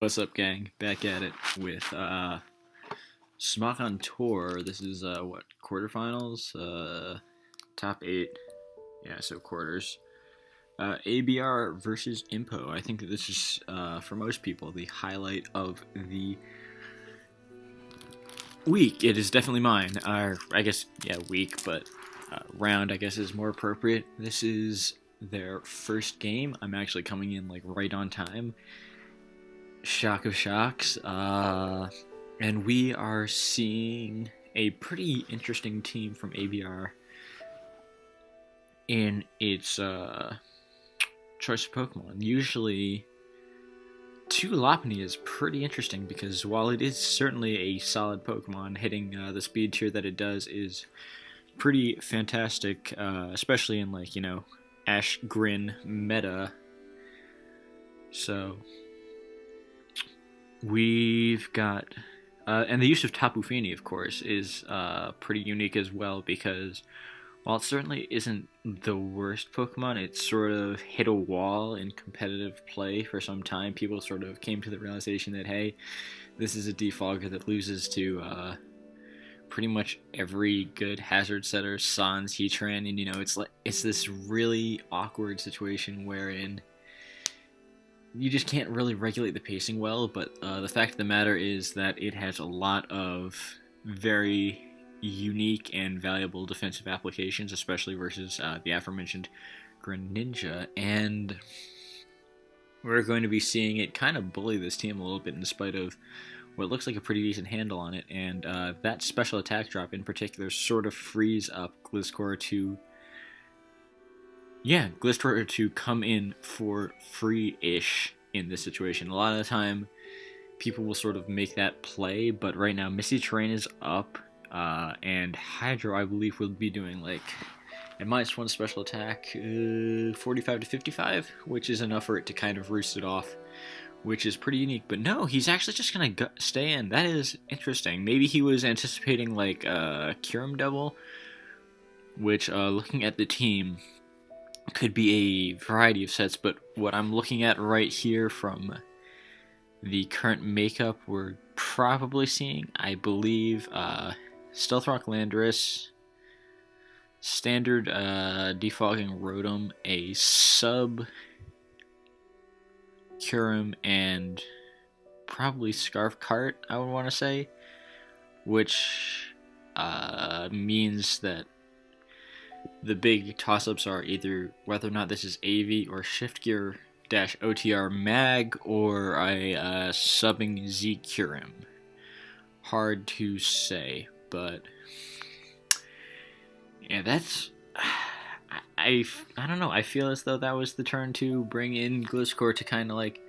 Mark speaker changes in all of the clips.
Speaker 1: What's up, gang? Back at it with Smogon Tour. This is what, quarterfinals? Top 8. Yeah, so quarters. ABR versus Empo. I think that this is for most people the highlight of the week. It is definitely mine. Or I guess week, but round I guess is more appropriate. This is their first game. I'm actually coming in like right on time. Shock of shocks, and we are seeing a pretty interesting team from ABR in its choice of Pokemon. Usually, 2 Lopunny is pretty interesting because while it is certainly a solid Pokemon, hitting the speed tier that it does is pretty fantastic, especially in like, Ash Grin meta. So we've got, and the use of Tapu Fini, of course, is pretty unique as well, because while it certainly isn't the worst Pokemon, it sort of hit a wall in competitive play for some time. People sort of came to the realization that, hey, this is a defogger that loses to pretty much every good hazard setter, Sans, Heatran, and it's this really awkward situation wherein you just can't really regulate the pacing well, but the fact of the matter is that it has a lot of very unique and valuable defensive applications, especially versus the aforementioned Greninja, and we're going to be seeing it kind of bully this team a little bit in spite of what looks like a pretty decent handle on it, and that special attack drop in particular sort of frees up Gliscor to come in for free-ish in this situation. A lot of the time, people will sort of make that play, but right now, Misty Terrain is up, and Hydro, I believe, will be doing, like, at -1 special attack, 45 to 55, which is enough for it to kind of roost it off, which is pretty unique. But no, he's actually just going to stay in. That is interesting. Maybe he was anticipating, like, Kyurem double, which, looking at the team, could be a variety of sets, but what I'm looking at right here from the current makeup, we're probably seeing, I believe, Stealth Rock Landorus, standard defogging Rotom, a sub Kyurem, and probably Scarf Cart, I would want to say, which means that the big toss-ups are either whether or not this is AV or Shift Gear -OTR Mag or a subbing Z Kyurem. Hard to say, but yeah, that's I don't know. I feel as though that was the turn to bring in Gliscor to kind of like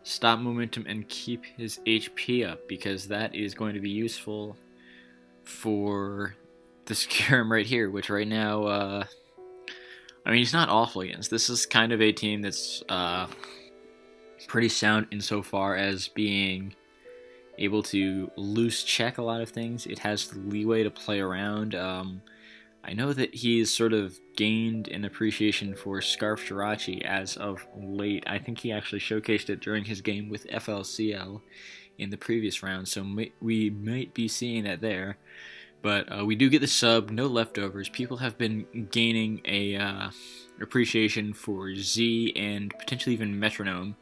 Speaker 1: stop momentum and keep his HP up, because that is going to be useful for this Kyurem right here, which right now, I mean, he's not awful against. This is kind of a team that's pretty sound insofar as being able to loose check a lot of things. It has the leeway to play around. I know that he's sort of gained an appreciation for Scarf Jirachi as of late. I think he actually showcased it during his game with FLCL in the previous round, so we might be seeing that there. But we do get the sub, no leftovers. People have been gaining a appreciation for Z and potentially even Metronome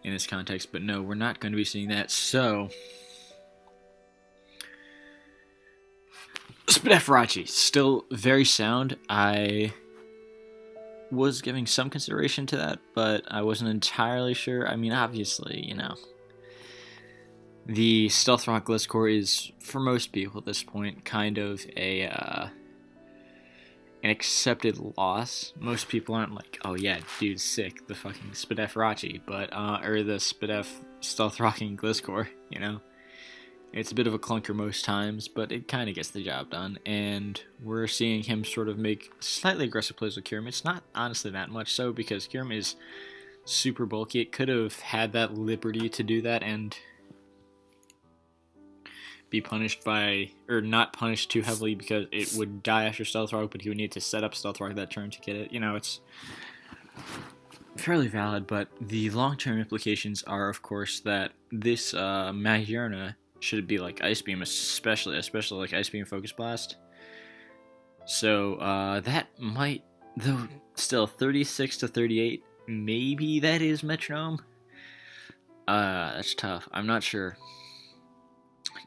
Speaker 1: in this context. But no, we're not going to be seeing that. So, Spe still very sound. I was giving some consideration to that, but I wasn't entirely sure. I mean, obviously, the Stealth Rock Gliscor is, for most people at this point, kind of an accepted loss. Most people aren't like, oh yeah, dude's sick, the fucking Spe but, or the Stealth Rocking Gliscor, It's a bit of a clunker most times, but it kind of gets the job done, and we're seeing him sort of make slightly aggressive plays with Kyurem. It's not honestly that much so, because Kyurem is super bulky. It could have had that liberty to do that, and be punished or not punished too heavily, because it would die after Stealth Rock, but he would need to set up Stealth Rock that turn to get it. It's fairly valid, but the long-term implications are, of course, that this Mahyurna should be like Ice Beam, especially like Ice Beam Focus Blast. So that might, though, still 36 to 38. Maybe that is Metronome. That's tough. I'm not sure,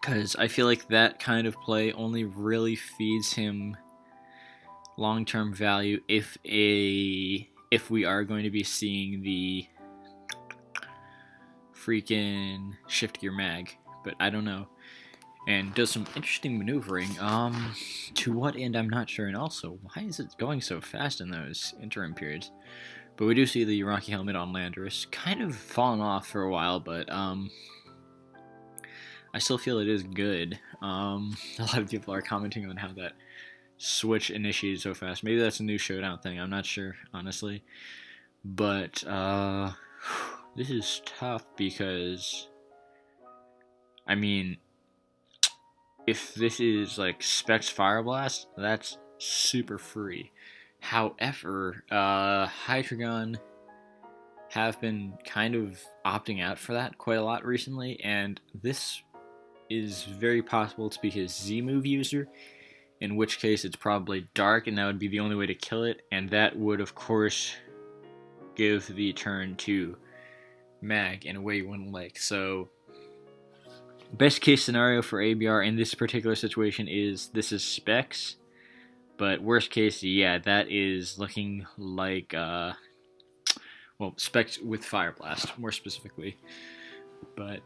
Speaker 1: because I feel like that kind of play only really feeds him long-term value if we are going to be seeing the freaking shift gear mag, but I don't know. And does some interesting maneuvering. To what end, I'm not sure. And also, why is it going so fast in those interim periods? But we do see the Rocky Helmet on Landorus kind of fallen off for a while, but I still feel it is good. A lot of people are commenting on how that switch initiated so fast. Maybe that's a new showdown thing. I'm not sure, honestly. But this is tough because, I mean, if this is like Specs Fire Blast, that's super free. However, Heatran have been kind of opting out for that quite a lot recently, and this is very possible to be his Z-move user, in which case it's probably Dark, and that would be the only way to kill it, and that would, of course, give the turn to Mag in a way you wouldn't like. So, best case scenario for ABR in this particular situation is this is Specs, but worst case, yeah, that is looking like, well, Specs with Fire Blast, more specifically. But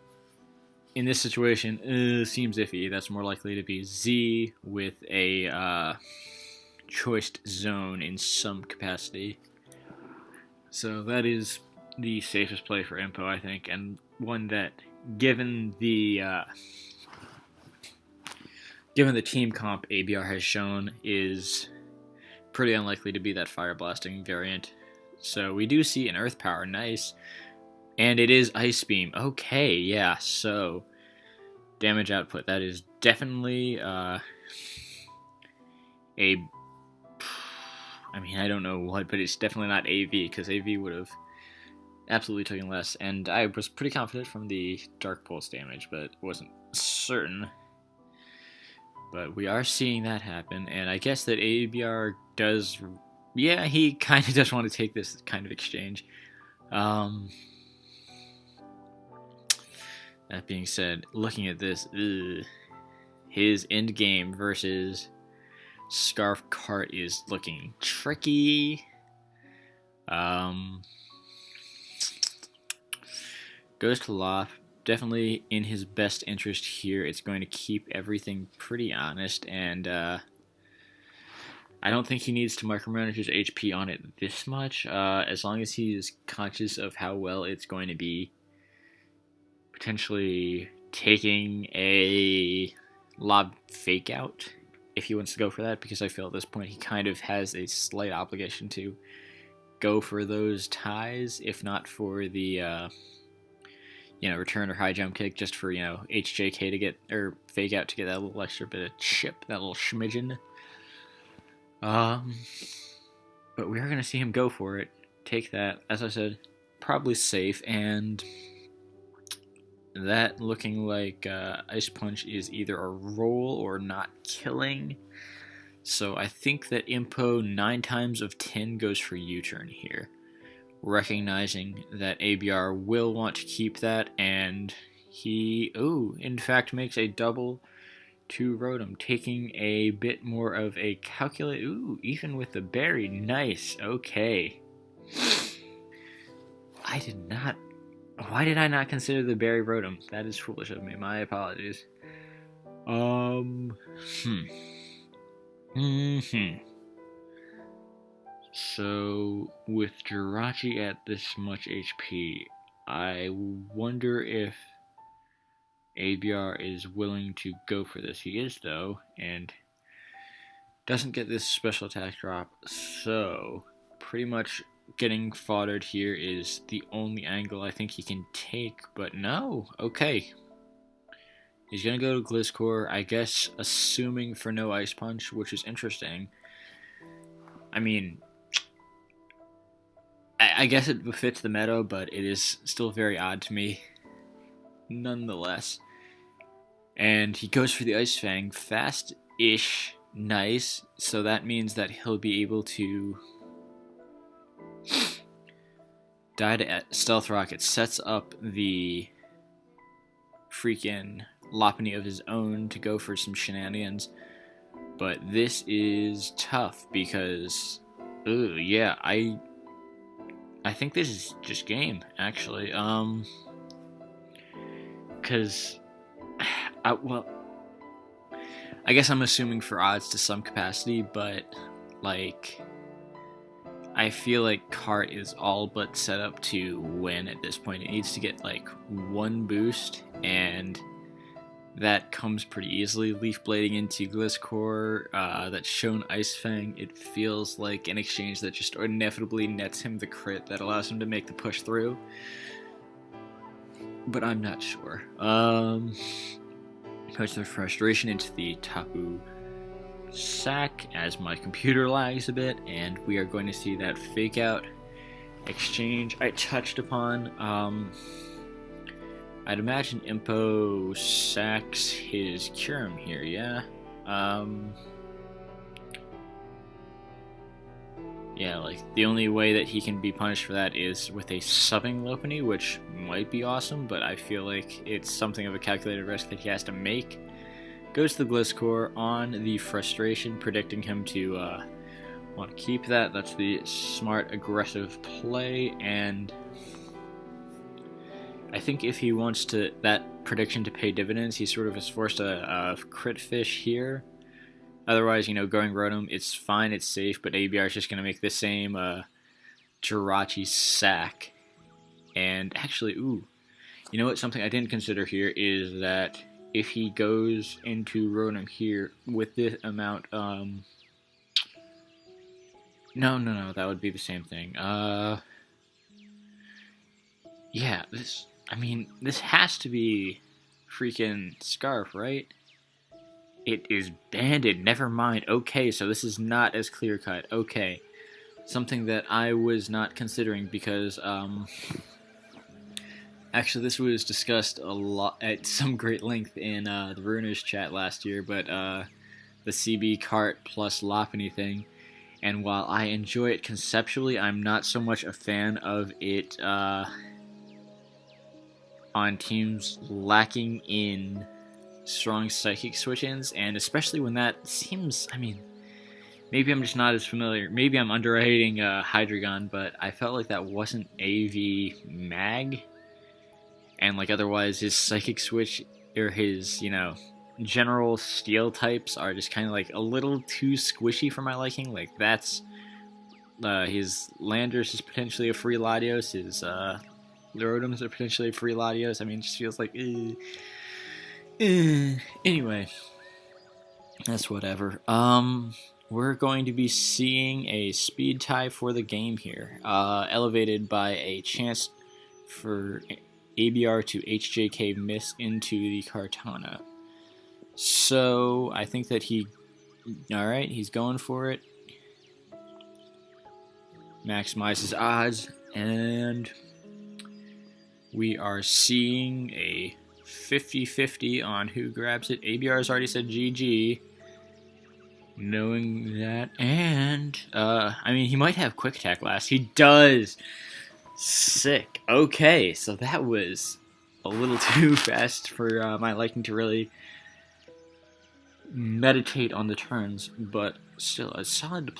Speaker 1: in this situation, seems iffy. That's more likely to be Z with a choiced zone in some capacity. So that is the safest play for Empo, I think, and one that, given the team comp ABR has shown, is pretty unlikely to be that Fire Blasting variant. So we do see an Earth Power, nice. And it is Ice Beam. Okay, yeah, so damage output. That is definitely I mean, I don't know what, but it's definitely not AV, because AV would have absolutely taken less. And I was pretty confident from the Dark Pulse damage, but wasn't certain. But we are seeing that happen, and I guess that ABR does, yeah, he kind of does want to take this kind of exchange. That being said, looking at this, his end game versus Scarf Cart is looking tricky. Goes to Loft. Definitely in his best interest here. It's going to keep everything pretty honest, and I don't think he needs to micromanage his HP on it this much, as long as he is conscious of how well it's going to be potentially taking a lob fake out if he wants to go for that, because I feel at this point he kind of has a slight obligation to go for those ties, if not for the return or high jump kick, just for, HJK to get, or fake out to get that little extra bit of chip, that little schmidgen. But we are going to see him go for it, take that, as I said, probably safe, and that looking like Ice Punch is either a roll or not killing. So I think that Empo 9 times of 10 goes for U-turn here, recognizing that ABR will want to keep that, and he, in fact, makes a double to Rotom, taking a bit more of a calculate. Even with the berry, nice. Okay. Why did I not consider the berry Rotom? That is foolish of me. My apologies. So, with Jirachi at this much HP, I wonder if ABR is willing to go for this. He is, though, and doesn't get this special attack drop, so pretty much getting foddered here is the only angle I think he can take, but no. Okay. He's going to go to Gliscor, I guess, assuming for no Ice Punch, which is interesting. I mean, I guess it befits the meta, but it is still very odd to me, nonetheless. And he goes for the Ice Fang, fast-ish, nice. So that means that he'll be able to die to Stealth Rock. It sets up the freaking Lopunny of his own to go for some shenanigans. But this is tough because, yeah, I think this is just game, actually. Because, well, I guess I'm assuming for odds to some capacity, but, like, I feel like Cart is all but set up to win at this point. It needs to get, like, one boost, and that comes pretty easily. Leaf Blading into Gliscor, that's shown Ice Fang. It feels like an exchange that just inevitably nets him the crit that allows him to make the push through. But I'm not sure. Puts the frustration into the Tapu Sack as my computer lags a bit, and we are going to see that fake out exchange I touched upon. I'd imagine Empo sacks his Kyurem here, yeah? Yeah, like, the only way that he can be punished for that is with a subbing Lopunny, which might be awesome, but I feel like it's something of a calculated risk that he has to make. Goes to the Gliscor on the frustration, predicting him to want to keep that. That's the smart, aggressive play, and I think if he wants that prediction to pay dividends, he sort of is forced a crit fish here. Otherwise, going Rotom, it's fine, it's safe, but ABR is just going to make the same Jirachi sack. And actually, you know what? Something I didn't consider here is that if he goes into Rotom here with this amount, no, that would be the same thing. Yeah, this has to be freaking Scarf, right? It is banded, never mind. Okay, so this is not as clear-cut. Okay. Something that I was not considering because, actually this was discussed a lot at some great length in the Ruiners chat last year, but the CB Cart plus Lopunny thing. And while I enjoy it conceptually, I'm not so much a fan of it on teams lacking in strong psychic switch-ins, and especially when that seems, maybe I'm just not as familiar, maybe I'm underrating Hydreigon, but I felt like that wasn't AV Mag, and like otherwise his psychic switch, or his, general steel types are just kind of like a little too squishy for my liking. Like that's, his Landorus is potentially a free Latios, his Rotoms are potentially a free Latios, it just feels like, anyway, that's whatever. We're going to be seeing a speed tie for the game here, elevated by a chance for ABR to HJK miss into the Kartana. So I think that alright, he's going for it. Maximizes odds, and we are seeing a 50-50 on who grabs it. ABR has already said GG, knowing that, and he might have Quick Attack last. He does. Sick. Okay, so that was a little too fast for my liking to really meditate on the turns, but still a solid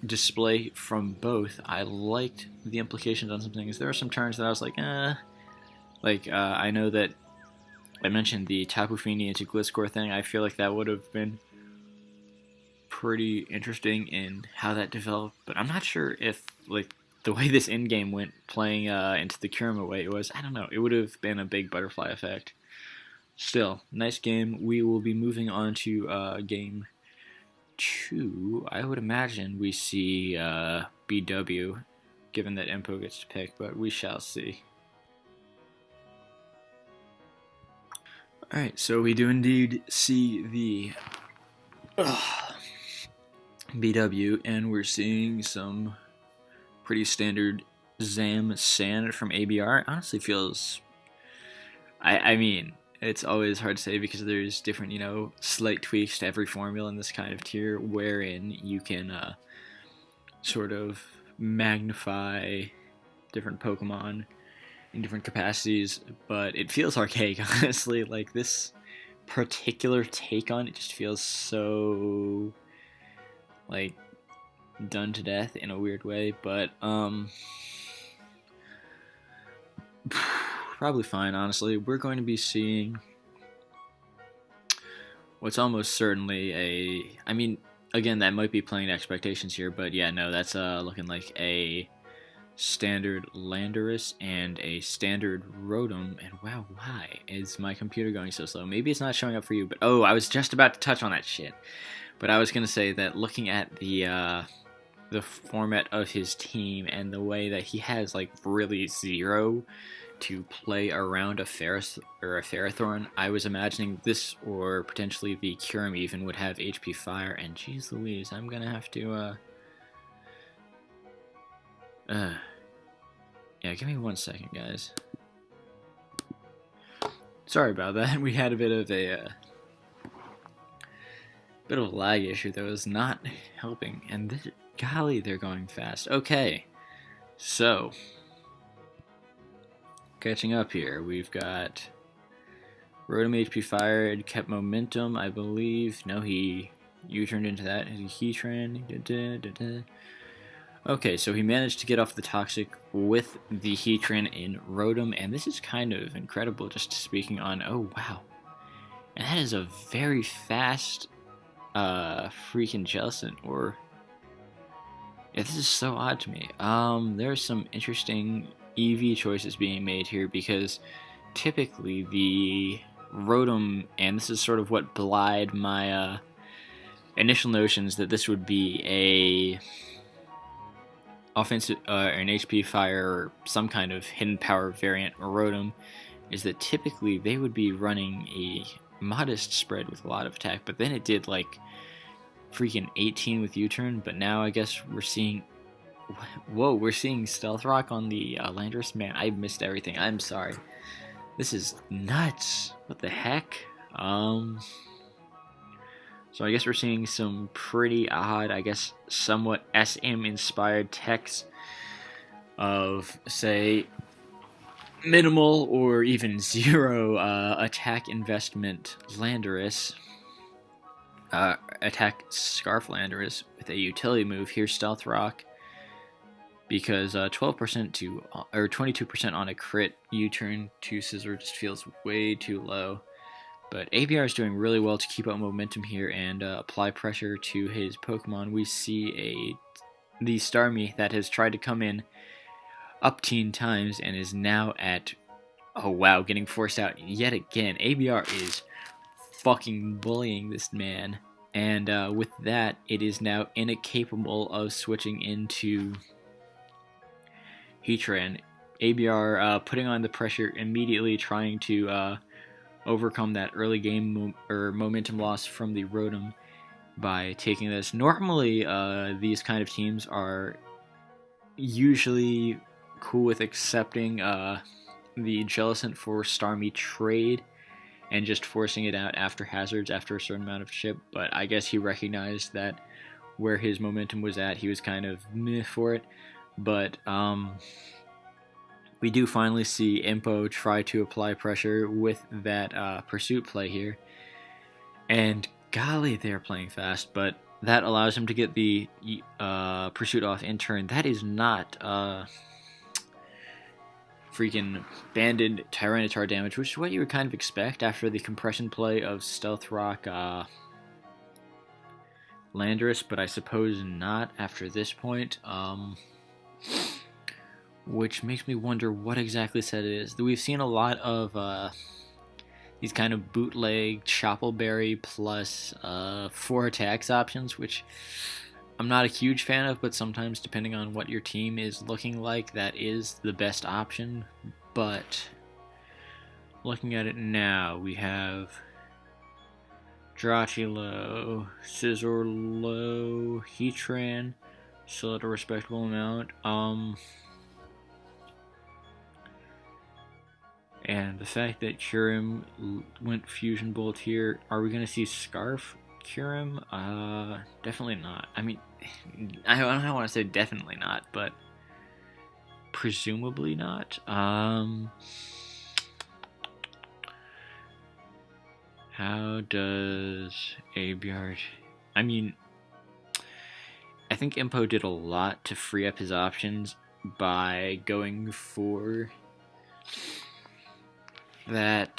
Speaker 1: display from both. I liked the implications on some things. There are some turns that I was like, I know that I mentioned the Tapu Fini into Gliscor thing. I feel like that would have been pretty interesting in how that developed, but I'm not sure if, the way this endgame went, playing into the Kyurem way it was, I don't know, it would have been a big butterfly effect. Still, nice game. We will be moving on to game 2. I would imagine we see BW, given that Empo gets to pick, but we shall see. Alright, so we do indeed see the BW, and we're seeing some pretty standard Zam Sand from ABR honestly feels. I mean, it's always hard to say because there's different, slight tweaks to every formula in this kind of tier, wherein you can sort of magnify different Pokemon in different capacities, but it feels archaic, honestly. Like, this particular take on it just feels so, like, done to death in a weird way, but, probably fine, honestly. We're going to be seeing what's almost certainly I mean, again, that might be playing expectations here, but yeah, no, that's looking like a standard Landorus and a standard Rotom. And wow, why is my computer going so slow? Maybe it's not showing up for you, but oh, I was just about to touch on that shit. But I was gonna say that looking at the format of his team and the way that he has like really zero to play around a Ferrothorn, I was imagining this or potentially the Kyurem even would have HP Fire, and geez Louise, I'm gonna have to yeah, give me 1 second, guys. Sorry about that. We had a bit of a lag issue that was not helping, and this, golly, they're going fast. Okay, so catching up here, we've got Rotom HP fired, kept momentum, I believe. No, he U-turned into that. Heatran. Okay, so he managed to get off the Toxic with the Heatran in Rotom, and this is kind of incredible, just speaking on, oh wow. And that is a very fast freaking Jellicent, or... Yeah, this is so odd to me. There's some interesting EV choices being made here, because typically the Rotom, and this is sort of what belied my initial notions that this would be a offensive an HP Fire or some kind of hidden power variant Rotom, is that typically they would be running a modest spread with a lot of attack, but then it did like freaking 18 with U-turn. But now I guess we're seeing, whoa, we're seeing Stealth Rock on the Landorus. Man, I missed everything. I'm sorry. This is nuts. What the heck? So I guess we're seeing some pretty odd, I guess somewhat SM-inspired techs of, say, minimal or even zero attack investment Landorus. Attack Scarf Landorus with a utility move. Here's Stealth Rock, because 12% to, or 22% on a crit U-turn to Scissor just feels way too low. But ABR is doing really well to keep up momentum here and apply pressure to his Pokemon. We see the Starmie that has tried to come in up teen times and is now at, oh wow, getting forced out yet again. ABR is fucking bullying this man. And with that, it is now incapable of switching into Heatran. ABR putting on the pressure immediately, trying to overcome that early game momentum loss from the Rotom by taking this. Normally, these kind of teams are usually cool with accepting the Jellicent for Starmie trade and just forcing it out after hazards after a certain amount of chip, but I guess he recognized that where his momentum was at, he was kind of meh for it. But we do finally see Empo try to apply pressure with that pursuit play here. And golly, they're playing fast, but that allows him to get the pursuit off in turn. That is not freaking banded Tyranitar damage, which is what you would kind of expect after the compression play of Stealth Rock Landorus, but I suppose not after this point. Which makes me wonder what exactly said it is. We've seen a lot of these kind of bootleg Choppleberry plus 4 attacks options, which I'm not a huge fan of, but sometimes depending on what your team is looking like, that is the best option. But looking at it now, we have Jirachi low, Scizor low, Heatran still at a respectable amount. And the fact that Kyurem went Fusion Bolt here, are we going to see Scarf Kyurem? Definitely not. I mean, I don't want to say definitely not, but presumably not. How does ABR... I mean, I think Empo did a lot to free up his options by going for that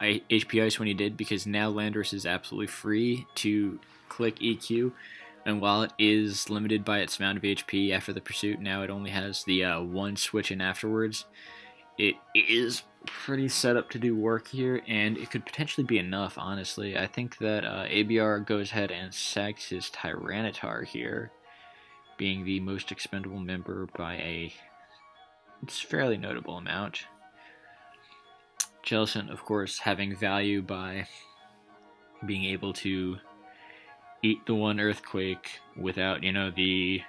Speaker 1: HP Ice when he did, because now Landorus is absolutely free to click EQ, and while it is limited by its amount of HP after the pursuit, now it only has the one switch in afterwards. It is pretty set up to do work here, and it could potentially be enough, honestly. I think that ABR goes ahead and sacks his Tyranitar here, being the most expendable member by a fairly notable amount. Jellicent, of course, having value by being able to eat the one Earthquake without, the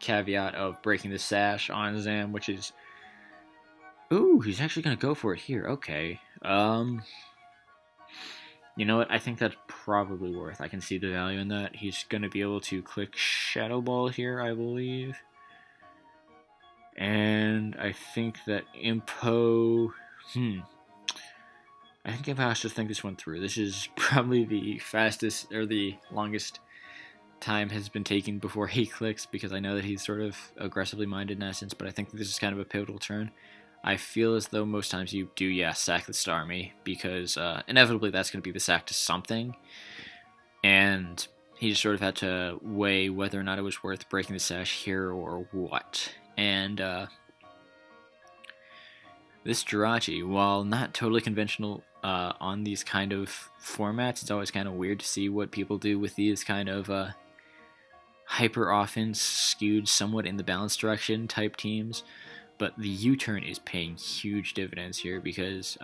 Speaker 1: caveat of breaking the sash on Zam, which is... Ooh, he's actually going to go for it here. Okay. You know what? I think that's probably worth. I can see the value in that. He's going to be able to click Shadow Ball here, I believe. And I think that Empo... I think Empo has to think this one through. This is probably the fastest, or the longest time has been taken before he clicks, because I know that he's sort of aggressively minded in essence, but I think this is kind of a pivotal turn. I feel as though most times you do, sack the Starmie, because inevitably that's going to be the sack to something, and he just sort of had to weigh whether or not it was worth breaking the sash here or what. And this Jirachi, while not totally conventional on these kind of formats, it's always kind of weird to see what people do with these kind of hyper offense skewed somewhat in the balanced direction type teams. But the U-turn is paying huge dividends here, because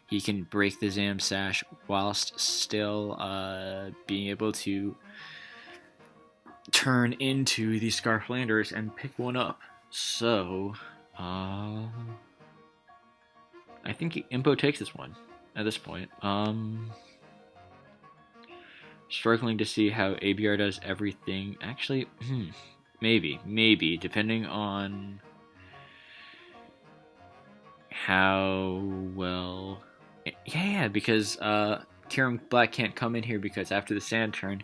Speaker 1: he can break the Zam sash whilst still being able to turn into the Scarf Landers and pick one up. So I think Empo takes this one at this point. Struggling to see how ABR does everything. Actually, maybe, depending on how well... Yeah, because Kyurem Black can't come in here, because after the sand turn,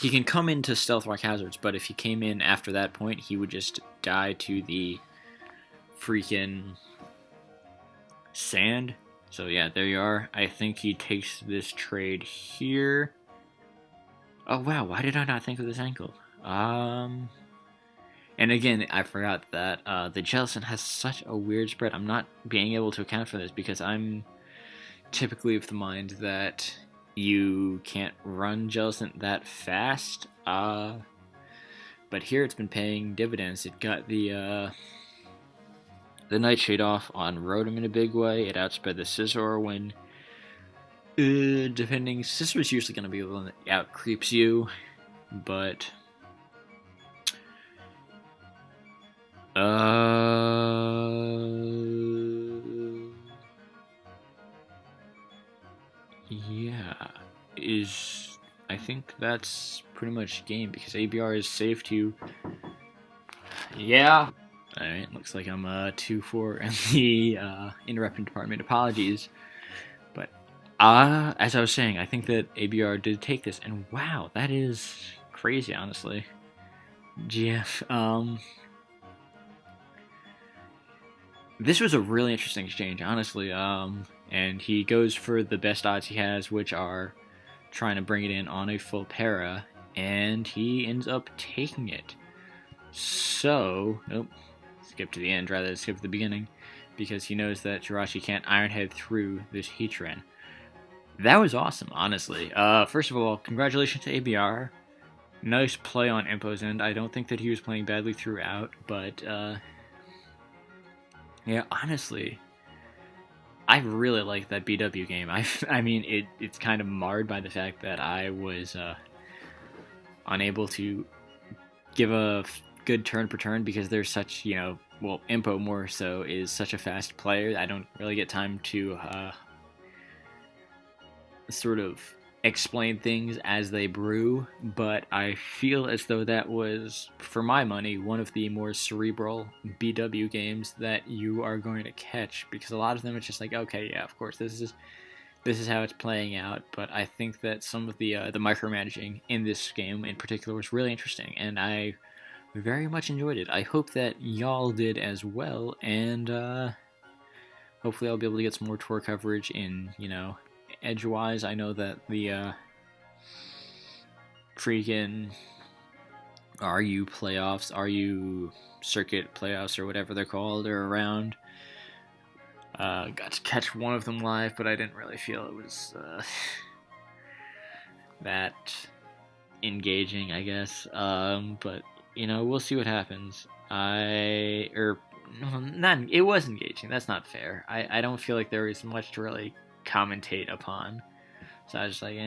Speaker 1: he can come into Stealth Rock Hazards, but if he came in after that point, he would just die to the freaking sand. So yeah, there you are. I think he takes this trade here. Oh wow, why did I not think of this angle? And again, I forgot that the Jellicent has such a weird spread. I'm not being able to account for this, because I'm typically of the mind that you can't run Jellicent that fast. But here it's been paying dividends. It got the Nightshade off on Rotom in a big way. It outsped the Scizor when... depending... Scisor's usually going to be the one that out-creeps you, but... Yeah, I think that's pretty much game, because ABR is safe to... Yeah. Alright, looks like I'm 2-4 in the interruption department. Apologies. But, as I was saying, I think that ABR did take this, and wow, that is crazy, honestly. GF, this was a really interesting exchange, honestly, and he goes for the best odds he has, which are trying to bring it in on a full para, and he ends up taking it. So, nope, skip to the end rather than skip to the beginning, because he knows that Jirachi can't Ironhead through this Heatran. That was awesome, honestly. First of all, congratulations to ABR. Nice play on Empo's end. I don't think that he was playing badly throughout, but, yeah, honestly, I really like that BW game. I mean, it's kind of marred by the fact that I was unable to give a good turn per turn, because there's such, well, Empo more so, is such a fast player. I don't really get time to sort of explain things as they brew, but I feel as though that was, for my money, one of the more cerebral BW games that you are going to catch, because a lot of them it's just like, okay, yeah, of course, this is how it's playing out. But I think that some of the micromanaging in this game in particular was really interesting, and I very much enjoyed it. I hope that y'all did as well, and hopefully I'll be able to get some more tour coverage in, edgewise. I know that the freaking RU playoffs, RU circuit playoffs, or whatever they're called, are around. Got to catch one of them live, but I didn't really feel it was that engaging, I guess. But we'll see what happens. It was engaging. That's not fair. I don't feel like there was much to really commentate upon. So I was just like,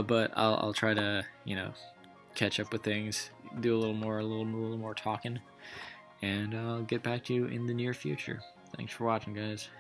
Speaker 1: but I'll try to, catch up with things, do a little more talking, and I'll get back to you in the near future. Thanks for watching, guys.